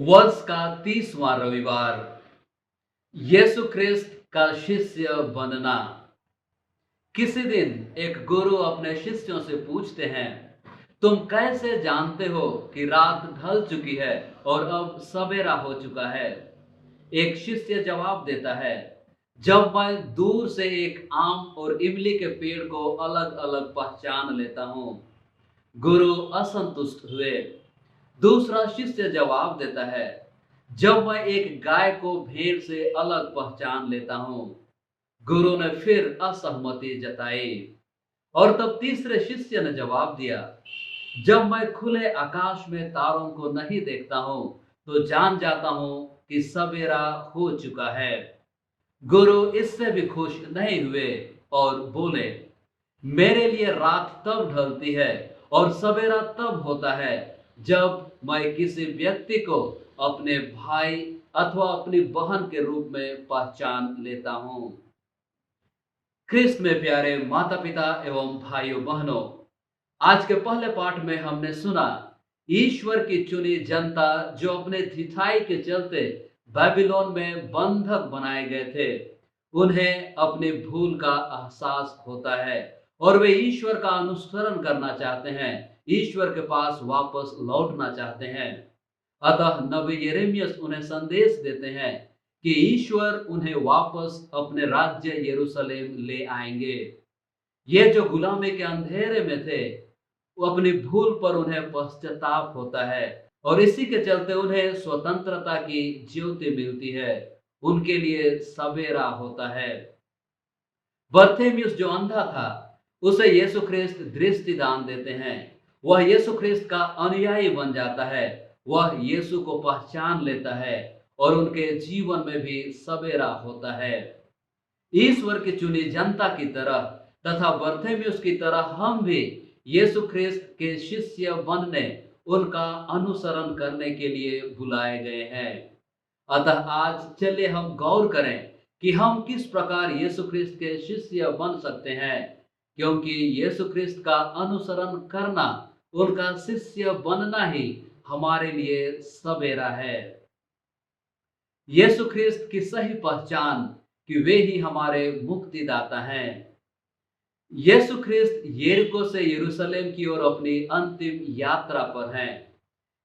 वर्ष का 30वां रविवार, यीशु ख्रिस्त का शिष्य बनना। किसी दिन एक गुरु अपने शिष्यों से पूछते हैं, तुम कैसे जानते हो कि रात ढल चुकी है और अब सवेरा हो चुका है? एक शिष्य जवाब देता है, जब मैं दूर से एक आम और इमली के पेड़ को अलग अलग पहचान लेता हूँ। गुरु असंतुष्ट हुए। दूसरा शिष्य जवाब देता है, जब मैं एक गाय को भेड़ से अलग पहचान लेता हूं। गुरु ने फिर असहमति जताई। और तब तीसरे शिष्य ने जवाब दिया, जब मैं खुले आकाश में तारों को नहीं देखता हूं तो जान जाता हूं कि सवेरा हो चुका है। गुरु इससे भी खुश नहीं हुए और बोले, मेरे लिए रात तब ढलती है और सवेरा तब होता है जब मैं किसी व्यक्ति को अपने भाई अथवा अपनी बहन के रूप में पहचान लेता हूं। ख्रिस्त में प्यारे माता पिता एवं भाइयों बहनों, आज के पहले पाठ में हमने सुना ईश्वर की चुनी जनता जो अपने ढिठाई के चलते बेबीलोन में बंधक बनाए गए थे, उन्हें अपनी भूल का एहसास होता है और वे ईश्वर का अनुसरण करना चाहते हैं, ईश्वर के पास वापस लौटना चाहते हैं। अतः नबी यिर्मयाह उन्हें संदेश देते हैं कि ईश्वर उन्हें वापस अपने राज्य यरूशलेम ले आएंगे। ये जो गुलामी के अंधेरे में थे, वो अपनी भूल पर उन्हें पश्चाताप होता है और इसी के चलते उन्हें स्वतंत्रता की ज्योति मिलती है, उनके लिए सवेरा होता है। बर्थेमियुस जो अंधा था, उसे यीशु ख्रिस्त दृष्टि दान देते हैं। वह यीशु ख्रिस्त का अनुयायी बन जाता है, वह यीशु को पहचान लेता है और उनके जीवन में भी सवेरा होता है। ईश्वर की चुनी जनता की तरह तथा बर्थेमियुस की तरह हम भी यीशु ख्रिस्त के शिष्य बनने, उनका अनुसरण करने के लिए बुलाए गए हैं। अतः आज चलिए हम गौर करें कि हम किस प्रकार यीशु ख्रिस्त के शिष्य बन सकते हैं, क्योंकि यीशु ख्रिस्त का अनुसरण करना, उनका शिष्य बनना ही हमारे लिए सवेरा है। यीशु ख्रिस्त की सही पहचान कि वे ही हमारे मुक्तिदाता हैं। यीशु ख्रिस्त यरीको से यरूशलेम की ओर अपनी अंतिम यात्रा पर हैं।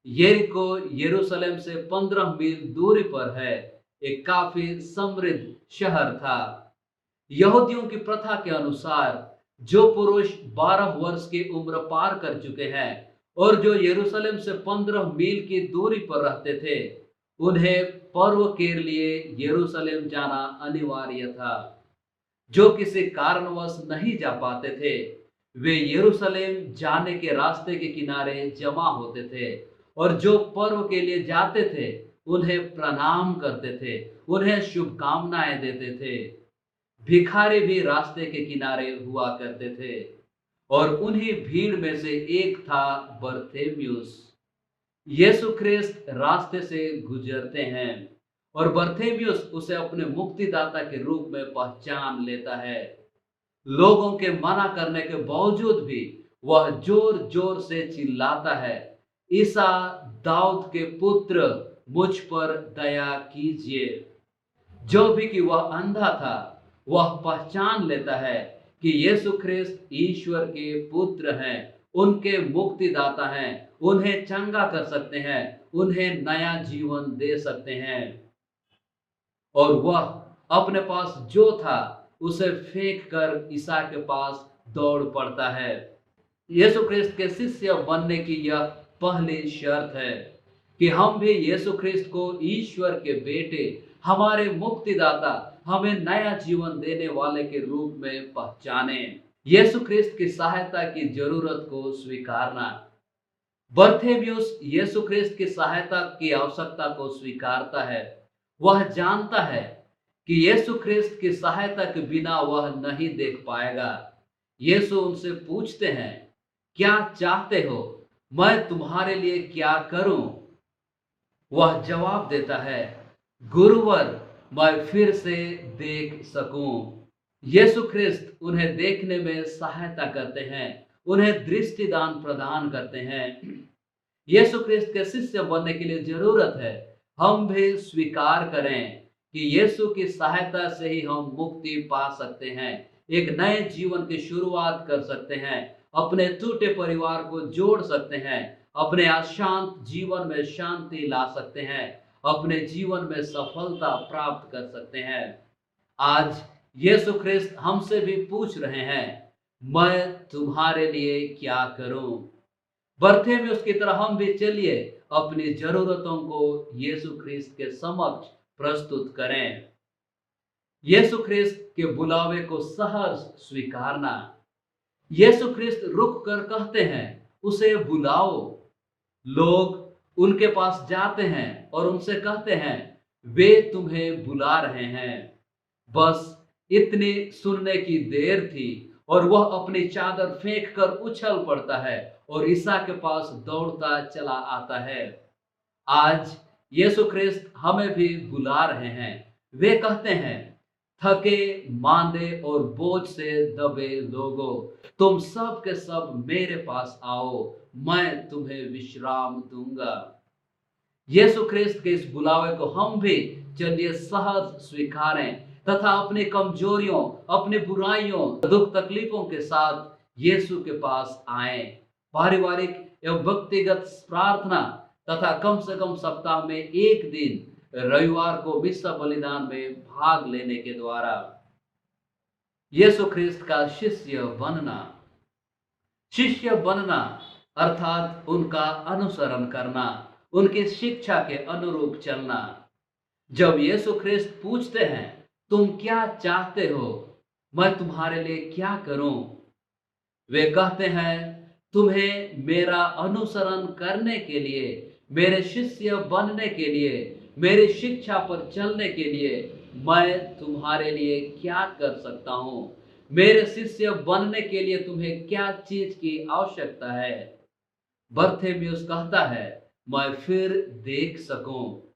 यरीको यरूशलेम से 15 मील दूरी पर है, एक काफी समृद्ध शहर था। यहूदियों की प्रथा के अनुसार जो पुरुष 12 वर्ष की उम्र पार कर चुके हैं और जो यरूशलेम से 15 मील की दूरी पर रहते थे, उन्हें पर्व के लिए यरूशलेम जाना अनिवार्य था। जो किसी कारणवश नहीं जा पाते थे, वे यरूशलेम जाने के रास्ते के किनारे जमा होते थे और जो पर्व के लिए जाते थे, उन्हें प्रणाम करते थे, उन्हें शुभकामनाएं देते थे। भिखारी भी रास्ते के किनारे हुआ करते थे और उन्हीं भीड़ में से एक था बर्थेमियुस। यीशु ख्रिस्त रास्ते से गुजरते हैं और बर्थेमियुस उसे अपने मुक्तिदाता के रूप में पहचान लेता है। लोगों के मना करने के बावजूद भी वह जोर जोर से चिल्लाता है, ईसा दाऊद के पुत्र, मुझ पर दया कीजिए। जो भी कि वह अंधा था, वह पहचान लेता है कि यीशु ख्रिस्त ईश्वर के पुत्र हैं, उनके मुक्तिदाता हैं, उन्हें चंगा कर सकते हैं, उन्हें नया जीवन दे सकते हैं। और वह अपने पास जो था उसे फेंक कर ईसा के पास दौड़ पड़ता है। यीशु ख्रिस्त के शिष्य बनने की यह पहली शर्त है कि हम भी यीशु ख्रिस्त को ईश्वर के बेटे, हमारे मुक्तिदाता, हमें नया जीवन देने वाले के रूप में पहचाने। यीशु ख्रिस्त की सहायता की जरूरत को स्वीकारना। बर्थेमियुस यीशु ख्रिस्त की सहायता की आवश्यकता को स्वीकारता है। वह जानता है कि यीशु ख्रिस्त की सहायता के बिना वह नहीं देख पाएगा। यीशु उनसे पूछते हैं, क्या चाहते हो, मैं तुम्हारे लिए क्या करूं? वह जवाब देता है, गुरुवर, मैं फिर से देख सकूं। यीशु ख्रिस्त उन्हें देखने में सहायता करते हैं उन्हें दृष्टि दान प्रदान करते हैं। यीशु ख्रिस्त के शिष्य बनने के लिए जरूरत है हम भी स्वीकार करें कि यीशु की सहायता से ही हम मुक्ति पा सकते हैं, एक नए जीवन की शुरुआत कर सकते हैं, अपने टूटे परिवार को जोड़ सकते हैं, अपने अशांत जीवन में शांति ला सकते हैं, अपने जीवन में सफलता प्राप्त कर सकते हैं। आज यीशु ख्रिस्त हमसे भी पूछ रहे हैं, मैं तुम्हारे लिए क्या करूं? बर्थे में उसकी तरह हम भी चलिए अपनी जरूरतों को यीशु ख्रिस्त के समक्ष प्रस्तुत करें। यीशु ख्रिस्त के बुलावे को सहर्ष स्वीकारना। यीशु ख्रिस्त रुक कर कहते हैं, उसे बुलाओ। लोग उनके पास जाते हैं और उनसे कहते हैं, वे तुम्हें बुला रहे हैं। बस इतनी सुनने की देर थी और वह अपनी चादर फेंक कर उछल पड़ता है और ईसा के पास दौड़ता चला आता है। आज यीशु ख्रिस्त हमें भी बुला रहे हैं। वे कहते हैं, थके मांदे और बोझ से दबे लोगों, तुम सब के सब मेरे पास आओ, मैं तुम्हें विश्राम दूंगा। यीशु ख्रिस्त के इस बुलावे को हम भी चलिए सहज स्वीकारें तथा अपनी कमजोरियों, अपनी बुराइयों, दुख तकलीफों के साथ यीशु के पास आएं। पारिवारिक एवं व्यक्तिगत प्रार्थना तथा कम से कम सप्ताह में एक दिन रविवार को विश्व बलिदान में भाग लेने के द्वारा यीशु ख्रिस्त का शिष्य बनना। शिष्य बनना अर्थात उनका अनुसरण करना, उनकी शिक्षा के अनुरूप चलना। जब यीशु ख्रिस्त पूछते हैं, तुम क्या चाहते हो, मैं तुम्हारे लिए क्या करूं? वे कहते हैं, तुम्हें मेरा अनुसरण करने के लिए, मेरे शिष्य बनने के लिए, मेरी शिक्षा पर चलने के लिए मैं तुम्हारे लिए क्या कर सकता हूं? मेरे शिष्य बनने के लिए तुम्हें क्या चीज की आवश्यकता है? बर्थेमियुस कहता है, मैं फिर देख सकूं।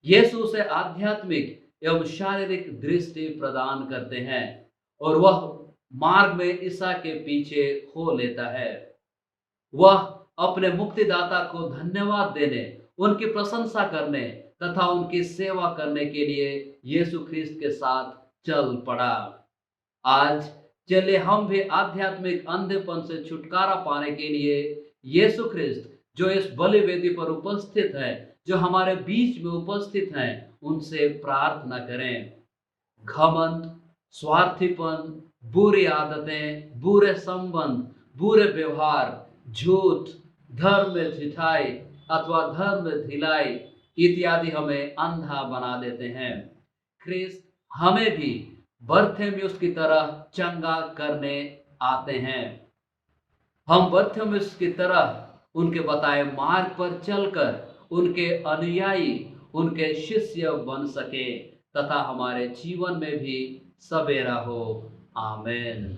यीशु उसे आध्यात्मिक एवं शारीरिक दृष्टि प्रदान करते हैं और वह मार्ग में ईसा के पीछे हो लेता है। वह अपने मुक्तिदाता को धन्यवाद देने, उनकी प्रशंसा करने तथा उनकी सेवा करने के लिए यीशु ख्रिस्त के साथ चल पड़ा। आज चलिए हम भी आध्यात्मिक अंधेपन से छुटकारा पाने के लिए यीशु ख्रिस्त जो इस बलिवेदी पर उपस्थित है, जो हमारे बीच में उपस्थित हैं, उनसे प्रार्थना करें। घमंड, स्वार्थीपन, बुरी आदतें, बुरे संबंध, बुरे व्यवहार, झूठ, धर्म में ढिठाई अथवा धर्म में ढिलाई इत्यादि हमें अंधा बना देते हैं। ख्रिस्त हमें भी बर्थेमियुस की तरह चंगा करने आते हैं। हम बर्थेमियुस की तरह उनके बताए मार्ग पर चलकर उनके अनुयायी, उनके शिष्य बन सके तथा हमारे जीवन में भी सवेरा हो। आमीन।